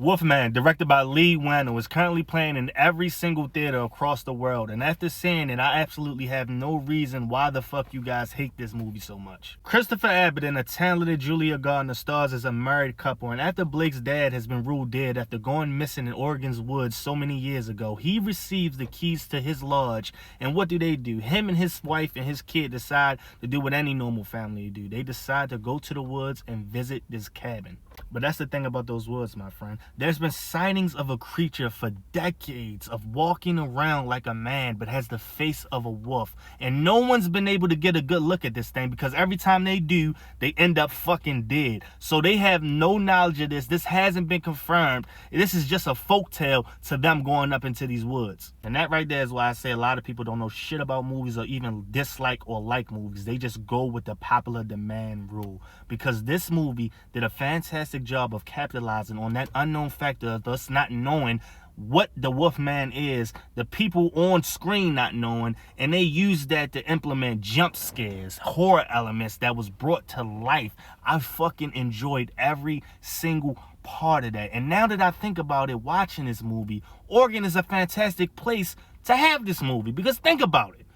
Wolfman, directed by Lee Wannell, is currently playing in every single theater across the world, and after seeing it, I absolutely have no reason why the fuck you guys hate this movie so much. Christopher Abbott and a talented Julia Gardner stars as a married couple, and after Blake's dad has been ruled dead after going missing in Oregon's woods so many years ago, he receives the keys to his lodge, and what do? Him and his wife and his kid decide to do what any normal family do. They decide to go to the woods and visit this cabin. But that's the thing about those woods, my friend. There's been sightings of a creature for decades of walking around like a man but has the face of a wolf. And no one's been able to get a good look at this thing because every time they do, they end up fucking dead. So they have no knowledge of this. This hasn't been confirmed. This is just a folktale to them going up into these woods. And that right there is why I say a lot of people don't know shit about movies or even dislike or like movies. They just go with the popular demand rule. Because this movie did a fantastic job of capitalizing on that unknown factor of us not knowing what the Wolfman is, the people on screen not knowing, and they used that to implement jump scares, horror elements that was brought to life. I fucking enjoyed every single part of that. And now that I think about it, watching this movie, Oregon is a fantastic place to have this movie, because think about it.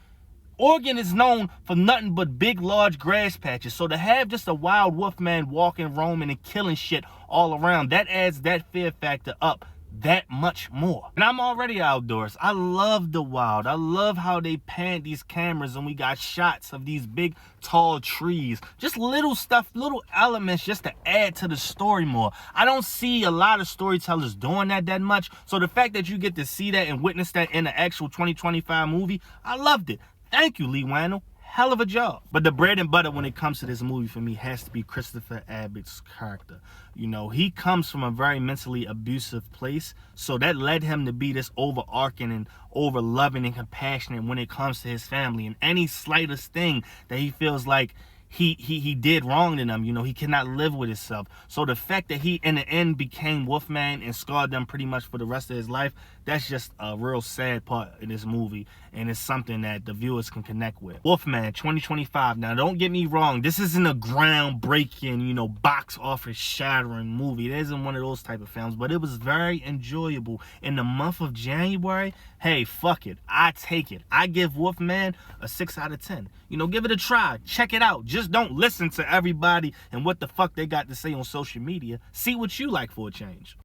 Oregon is known for nothing but big, large grass patches. So to have just a wild wolfman walking, roaming, and killing shit all around, that adds that fear factor up that much more. And I'm already outdoors. I love the wild. I love how they pan these cameras and we got shots of these big, tall trees. Just little stuff, little elements just to add to the story more. I don't see a lot of storytellers doing that much. So the fact that you get to see that and witness that in the actual 2025 movie, I loved it. Thank you, Lee Wannell. Hell of a job. But the bread and butter when it comes to this movie for me has to be Christopher Abbott's character. You know, he comes from a very mentally abusive place, so that led him to be this overarching and over loving and compassionate when it comes to his family. And any slightest thing that he feels like he did wrong to them, you know, he cannot live with himself. So the fact that he in the end became Wolfman and scarred them pretty much for the rest of his life, that's just a real sad part in this movie, and it's something that the viewers can connect with. Wolfman 2025. Now don't get me wrong, this isn't a groundbreaking, you know, box office shattering movie. It isn't one of those type of films, but it was very enjoyable in the month of January. Hey, fuck it, I take it. I give Wolfman a 6 out of 10. You know, give it a try, check it out. Just don't listen to everybody and what the fuck they got to say on social media. See what you like for a change.